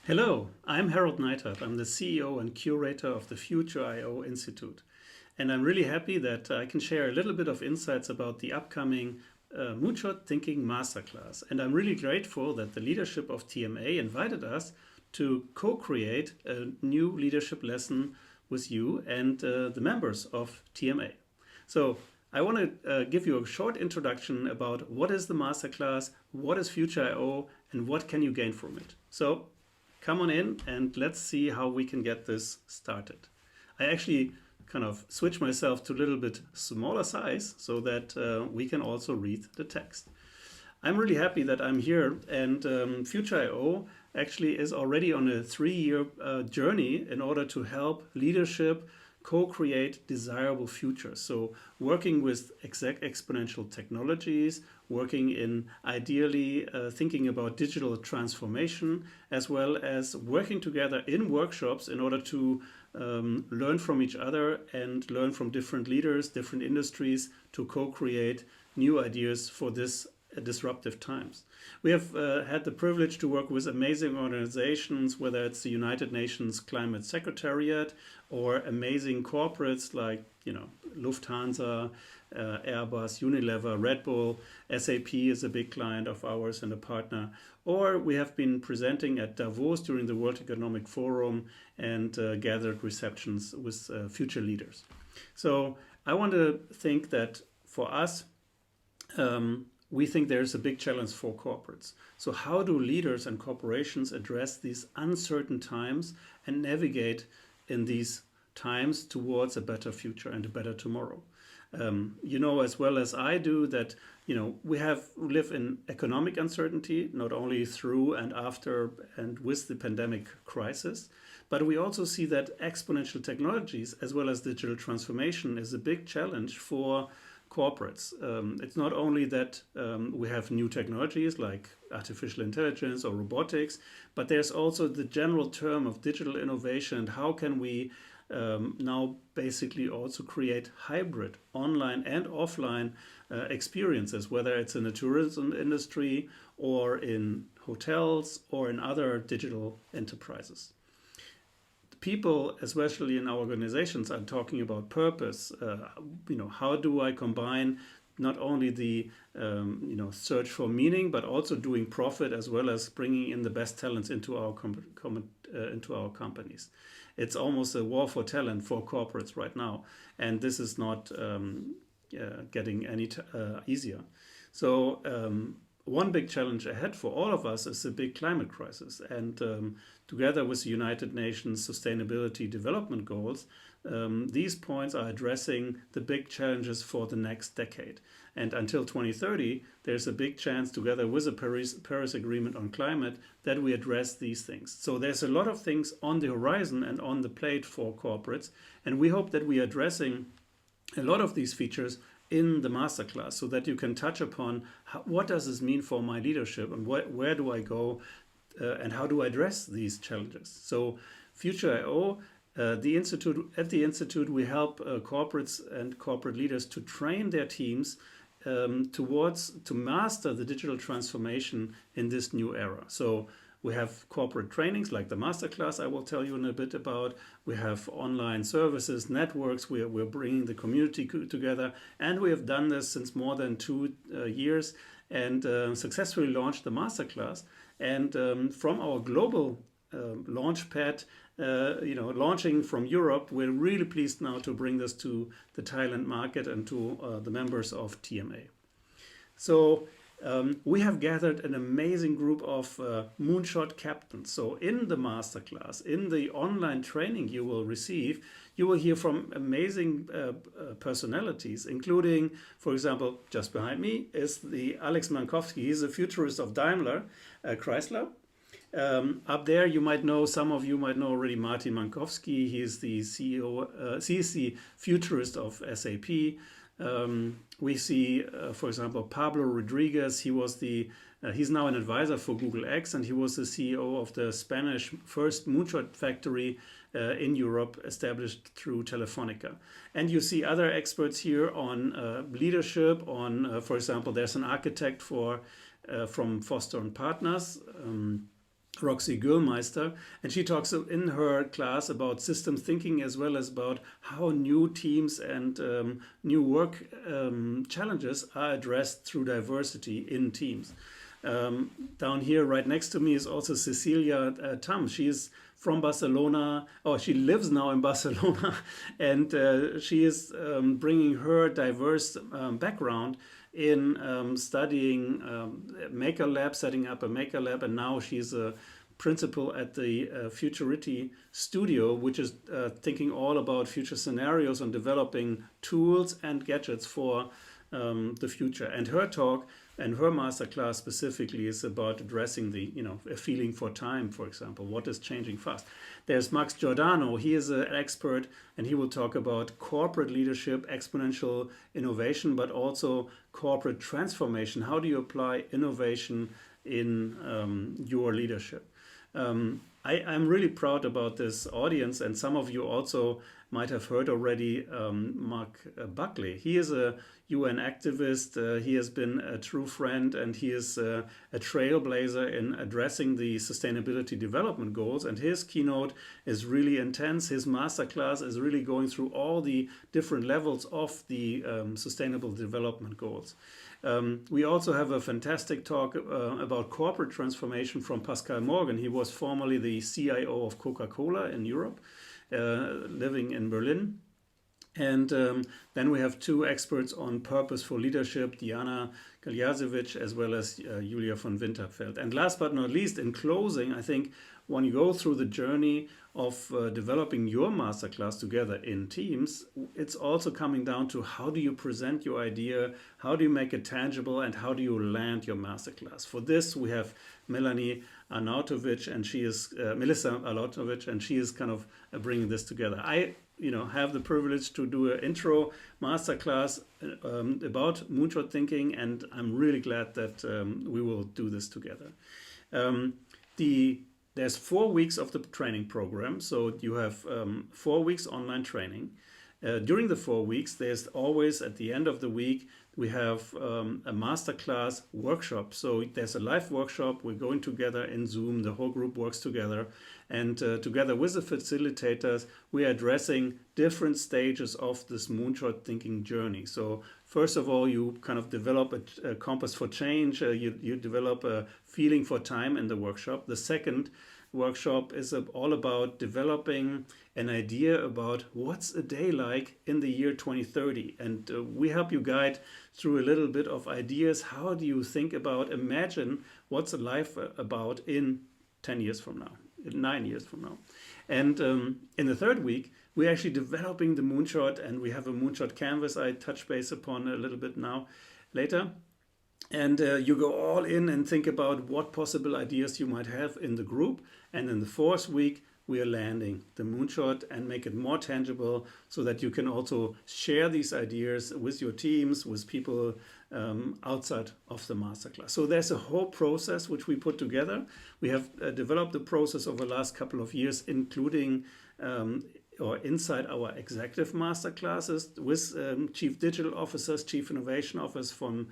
Hello, I'm Harold Neidhardt. I'm the CEO and curator of the Futureio Institute. And I'm really happy that I can share a little bit of insights about the upcoming Moonshot Thinking Masterclass. And I'm really grateful that the leadership of TMA invited us to co-create a new leadership lesson with you and the members of TMA. So I want to give you a short introduction about what is the masterclass, what is Futureio, and what can you gain from it. So come on in and let's see how we can get this started. I actually kind of switch myself to a little bit smaller size so that we can also read the text. I'm really happy that I'm here, and Futureio actually is already on a 3-year journey in order to help leadership co-create desirable futures. So working with exponential technologies, working in ideally thinking about digital transformation, as well as working together in workshops in order to learn from each other and learn from different leaders, different industries to co-create new ideas for this disruptive times. We have had the privilege to work with amazing organizations, whether it's the United Nations Climate Secretariat or amazing corporates like, Lufthansa, Airbus, Unilever, Red Bull. SAP is a big client of ours and a partner. Or we have been presenting at Davos during the World Economic Forum and gathered receptions with future leaders. So I want to think that for us, we think there's a big challenge for corporates. So how do leaders and corporations address these uncertain times and navigate in these times towards a better future and a better tomorrow? You know as well as I do that we live in economic uncertainty, not only through and after and with the pandemic crisis, but we also see that exponential technologies as well as digital transformation is a big challenge for corporates. It's not only that we have new technologies like artificial intelligence or robotics, but there's also the general term of digital innovation and how can we now basically also create hybrid online and offline experiences, whether it's in the tourism industry or in hotels or in other digital enterprises. People, especially in our organizations, are talking about purpose. How do I combine not only the search for meaning, but also doing profit as well as bringing in the best talents into our into our companies. It's almost a war for talent for corporates right now, and this is not getting any easier. So one big challenge ahead for all of us is the big climate crisis. And together with the United Nations Sustainability Development Goals, these points are addressing the big challenges for the next decade. And until 2030, there's a big chance, together with the Paris Agreement on climate, that we address these things. So there's a lot of things on the horizon and on the plate for corporates. And we hope that we are addressing a lot of these features in the masterclass so that you can touch upon what does this mean for my leadership and where do I go and how do I address these challenges. So Futureio, at the Institute, we help corporates and corporate leaders to train their teams to master the digital transformation in this new era. So we have corporate trainings like the masterclass I will tell you in a bit about. We have online services, networks. We're bringing the community together. And we have done this since more than 2 years and successfully launched the masterclass. And from our global launch pad, launching from Europe, we're really pleased now to bring this to the Thailand market and to the members of TMA. So we have gathered an amazing group of Moonshot captains. So in the masterclass, in the online training you will receive, you will hear from amazing personalities, including, for example, just behind me is the Alex Mankowski. He's a futurist of Daimler Chrysler. Up there, some of you might know already Martin Mankowski. He's the CEO, he's the futurist of SAP. We see, for example, Pablo Rodriguez. He's now an advisor for Google X, and he was the CEO of the Spanish first Moonshot factory in Europe, established through Telefonica. And you see other experts here on leadership. For example, there's an architect from Foster and Partners. Roxy Gürmeister, and she talks in her class about systems thinking as well as about how new teams and new work challenges are addressed through diversity in teams. Down here, right next to me, is also Cecilia Tam. She is from Barcelona, or she lives now in Barcelona, and she is bringing her diverse background in studying Maker Lab, setting up a Maker Lab, and now she's a principal at the Futureio studio, which is thinking all about future scenarios and developing tools and gadgets for the future. And her talk and her masterclass specifically is about addressing the, a feeling for time, for example, what is changing fast. There's Max Giordano. He is an expert, and he will talk about corporate leadership, exponential innovation, but also corporate transformation. How do you apply innovation in your leadership? I'm really proud about this audience, and some of you also might have heard already Mark Buckley. He is a UN activist. He has been a true friend, and he is a trailblazer in addressing the Sustainability Development Goals. And his keynote is really intense. His masterclass is really going through all the different levels of the Sustainable Development Goals. We also have a fantastic talk about corporate transformation from Pascal Morgan. He was formerly the CIO of Coca-Cola in Europe, living in Berlin. And then we have two experts on purposeful leadership, Diana Galjasevic as well as Julia von Winterfeld. And last but not least, in closing, I think when you go through the journey of developing your masterclass together in teams, it's also coming down to how do you present your idea, how do you make it tangible, and how do you land your masterclass. For this, we have Melissa Arnautovic, and she is kind of bringing this together. I have the privilege to do an intro masterclass about Moonshot Thinking, and I'm really glad that we will do this together. There's 4 weeks of the training program, so you have 4 weeks online training. During the 4 weeks, there's always, at the end of the week, we have a masterclass workshop. So there's a live workshop. We're going together in Zoom. The whole group works together. And together with the facilitators, we are addressing different stages of this Moonshot Thinking journey. So first of all, you kind of develop a compass for change. You develop a feeling for time in the workshop. The second workshop is all about developing an idea about what's a day like in the year 2030. And we help you guide through a little bit of ideas. How do you think about, imagine what's a life about in 10 years from now, 9 years from now. And in the third week, we're actually developing the Moonshot, and we have a Moonshot canvas I touch base upon a little bit now later. And you go all in and think about what possible ideas you might have in the group. And in the fourth week, we are landing the Moonshot and make it more tangible so that you can also share these ideas with your teams, with people outside of the masterclass. So there's a whole process which we put together. We have developed the process over the last couple of years, including or inside our executive masterclasses with chief digital officers, chief innovation officers from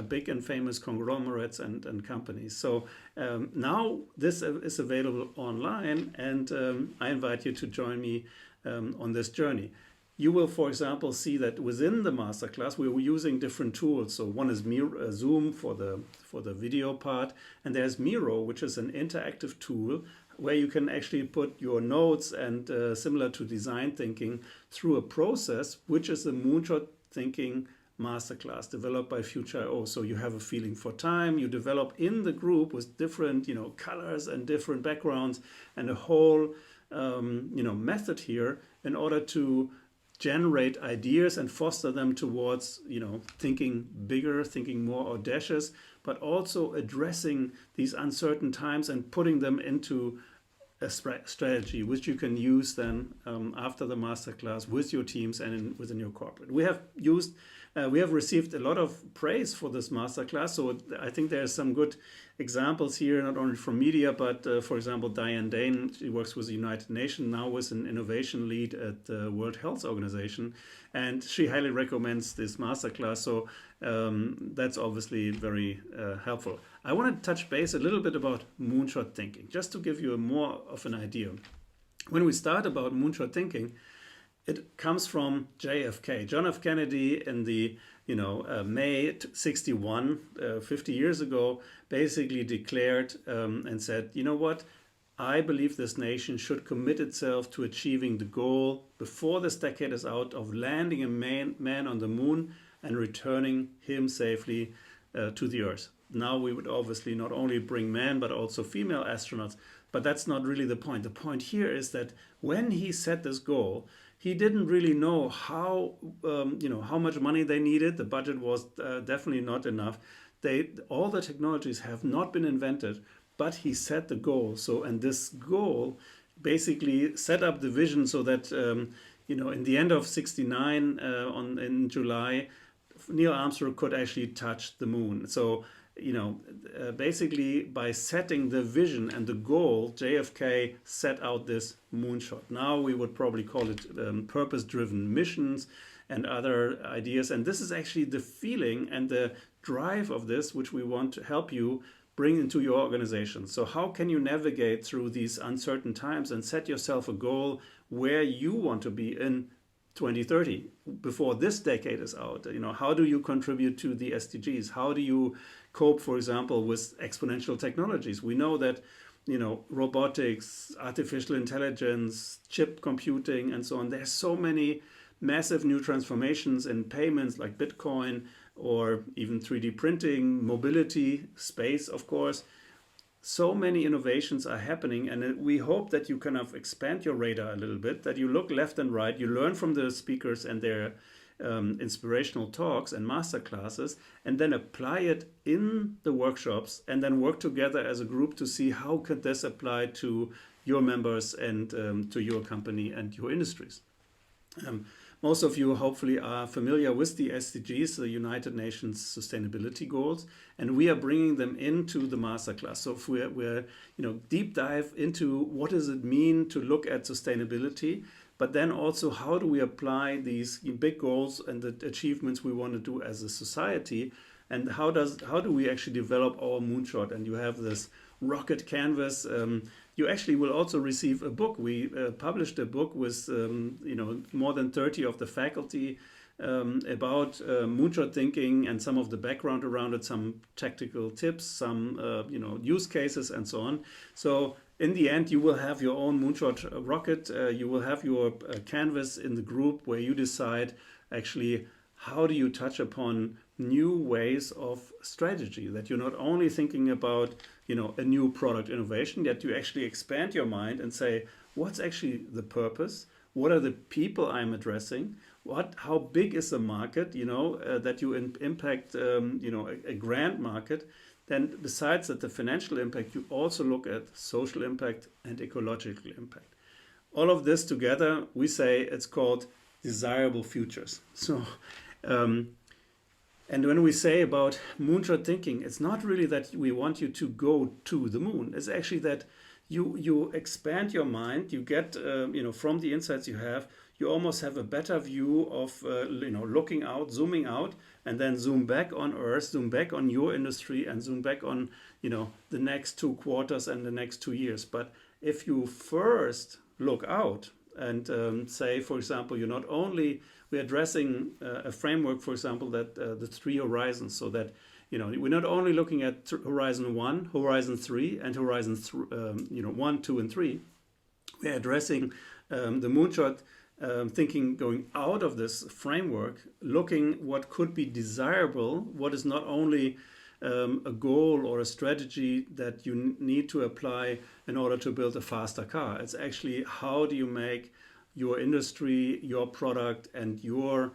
big and famous conglomerates and companies. So now this is available online, and I invite you to join me on this journey. You will, for example, see that within the masterclass we were using different tools. So one is Zoom for the video part, and there's Miro, which is an interactive tool where you can actually put your notes and similar to design thinking through a process, which is a Moonshot Thinking Masterclass developed by Futureio. So you have a feeling for time, you develop in the group with different colors and different backgrounds and a whole method here in order to generate ideas and foster them towards thinking bigger, thinking more audacious, but also addressing these uncertain times and putting them into a strategy which you can use then after the masterclass with your teams and within your corporate. We have received a lot of praise for this masterclass, so I think there's some good examples here, not only from media, but for example, Diane Dane, she works with the United Nations, now with an innovation lead at the World Health Organization, and she highly recommends this masterclass, so that's obviously very helpful. I want to touch base a little bit about moonshot thinking, just to give you a more of an idea. When we start about moonshot thinking, it comes from JFK, John F. Kennedy, in the May 61, 50 years ago, basically declared and said, you know what, I believe this nation should commit itself to achieving the goal before this decade is out of landing a man on the moon and returning him safely to the Earth. Now we would obviously not only bring men but also female astronauts, but that's not really the point. The point here is that when he set this goal, he didn't really know how much money they needed. The budget was definitely not enough. All the technologies have not been invented, but he set the goal. And this goal basically set up the vision so that in the end of '69, in July, Neil Armstrong could actually touch the moon. So basically by setting the vision and the goal, JFK set out this moonshot. Now we would probably call it purpose-driven missions and other ideas. And this is actually the feeling and the drive of this, which we want to help you bring into your organization. So how can you navigate through these uncertain times and set yourself a goal where you want to be in 2030 before this decade is out? How do you contribute to the SDGs? How do you cope, for example, with exponential technologies? We know that robotics, artificial intelligence, chip computing, and so on. There's so many massive new transformations in payments like Bitcoin, or even 3D printing, mobility, space, of course. So many innovations are happening, and we hope that you kind of expand your radar a little bit, that you look left and right, you learn from the speakers and their inspirational talks and master classes, and then apply it in the workshops, and then work together as a group to see how could this apply to your members and to your company and your industries. Most of you hopefully are familiar with the SDGs, the United Nations Sustainability Goals, and we are bringing them into the masterclass. So if we're deep dive into what does it mean to look at sustainability, but then also how do we apply these big goals and the achievements we want to do as a society, and how do we actually develop our moonshot? And you have this rocket canvas. You actually will also receive a book. We published a book with more than 30 of the faculty about moonshot thinking and some of the background around it, some tactical tips, some use cases, and so on. So in the end, you will have your own moonshot rocket. You will have your canvas in the group where you decide actually how do you touch upon new ways of strategy, that you're not only thinking about a new product innovation, that you actually expand your mind and say, what's actually the purpose? What are the people I'm addressing? How big is the market? That you impact a grand market. Then besides that, the financial impact, you also look at social impact and ecological impact. All of this together, we say it's called desirable futures. So and when we say about moonshot thinking, it's not really that we want you to go to the moon. It's actually that you expand your mind. You get from the insights you have, you almost have a better view of looking out, zooming out, and then zoom back on Earth, zoom back on your industry, and zoom back on the next 2 quarters and the next 2 years. But if you first look out and say, for example, we're addressing a framework, for example, that the 3 horizons, so that we're not only looking at Horizon 1, Horizon 3, and Horizon 1, 2, and 3. We're addressing the moonshot thinking going out of this framework, looking what could be desirable, what is not only a goal or a strategy that you need to apply in order to build a faster car. It's actually how do you make your industry, your product, and your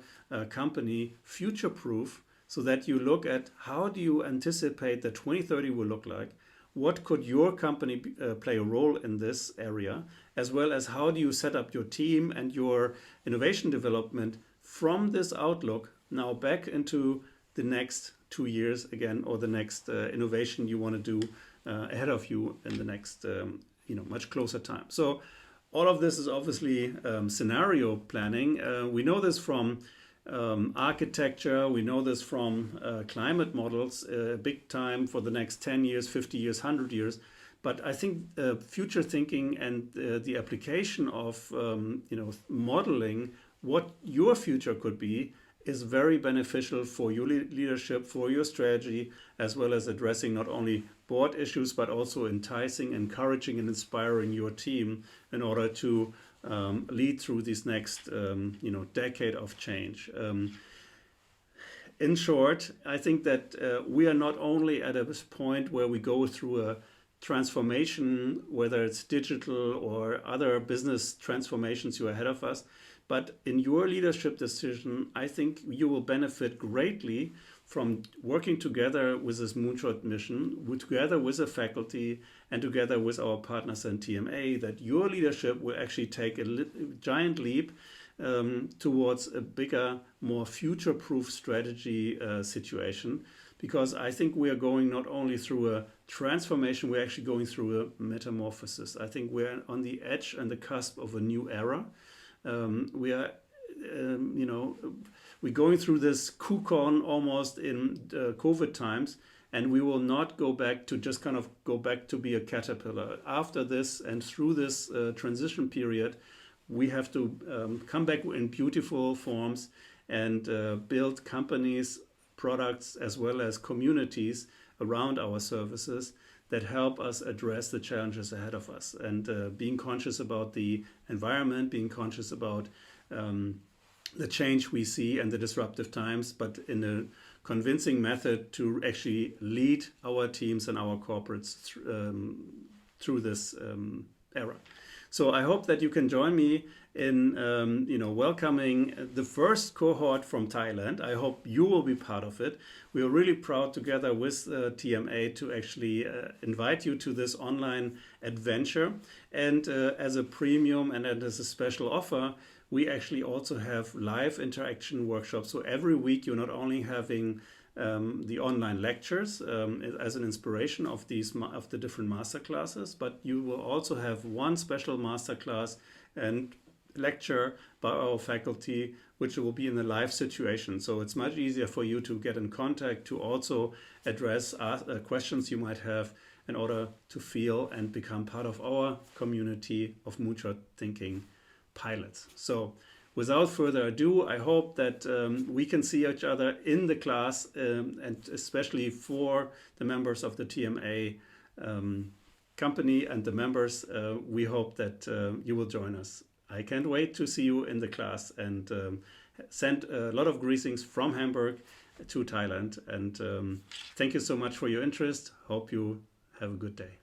company future-proof, so that you look at how do you anticipate that 2030 will look like, what could your company play a role in this area, as well as how do you set up your team and your innovation development from this outlook now back into the next 2 years again, or the next innovation you want to do ahead of you in the next much closer time. So all of this is obviously scenario planning. We know this from architecture. We know this from climate models, big time for the next 10 years, 50 years, 100 years. But I think future thinking and the application of modeling what your future could be is very beneficial for your leadership, for your strategy, as well as addressing not only board issues, but also enticing, encouraging, and inspiring your team in order to lead through this next decade of change. In short, I think that we are not only at a point where we go through a transformation, whether it's digital or other business transformations you are ahead of us, but in your leadership decision, I think you will benefit greatly from working together with this Moonshot mission, together with the faculty and together with our partners in TMA, that your leadership will actually take a giant leap towards a bigger, more future-proof strategy situation. Because I think we are going not only through a transformation, we're actually going through a metamorphosis. I think we're on the edge and the cusp of a new era. We are, we're going through this cocoon almost in COVID times, and we will not go back to just kind of go back to be a caterpillar. After this and through this transition period, we have to come back in beautiful forms and build companies, products, as well as communities around our services that help us address the challenges ahead of us, and being conscious about the environment, being conscious about the change we see and the disruptive times, but in a convincing method to actually lead our teams and our corporates through this era. So I hope that you can join me in welcoming the first cohort from Thailand. I hope you will be part of it. We are really proud together with TMA to actually invite you to this online adventure. And as a premium and as a special offer, we actually also have live interaction workshops. So every week you're not only having the online lectures as an inspiration of the different master classes, but you will also have one special master class and lecture by our faculty, which will be in a live situation. So it's much easier for you to get in contact, to also address questions you might have in order to feel and become part of our community of Moonshot Thinking pilots. So without further ado, I hope that we can see each other in the class, and especially for the members of the TMA company and the members, we hope that you will join us. I can't wait to see you in the class, and send a lot of greetings from Hamburg to Thailand. And thank you so much for your interest. Hope you have a good day.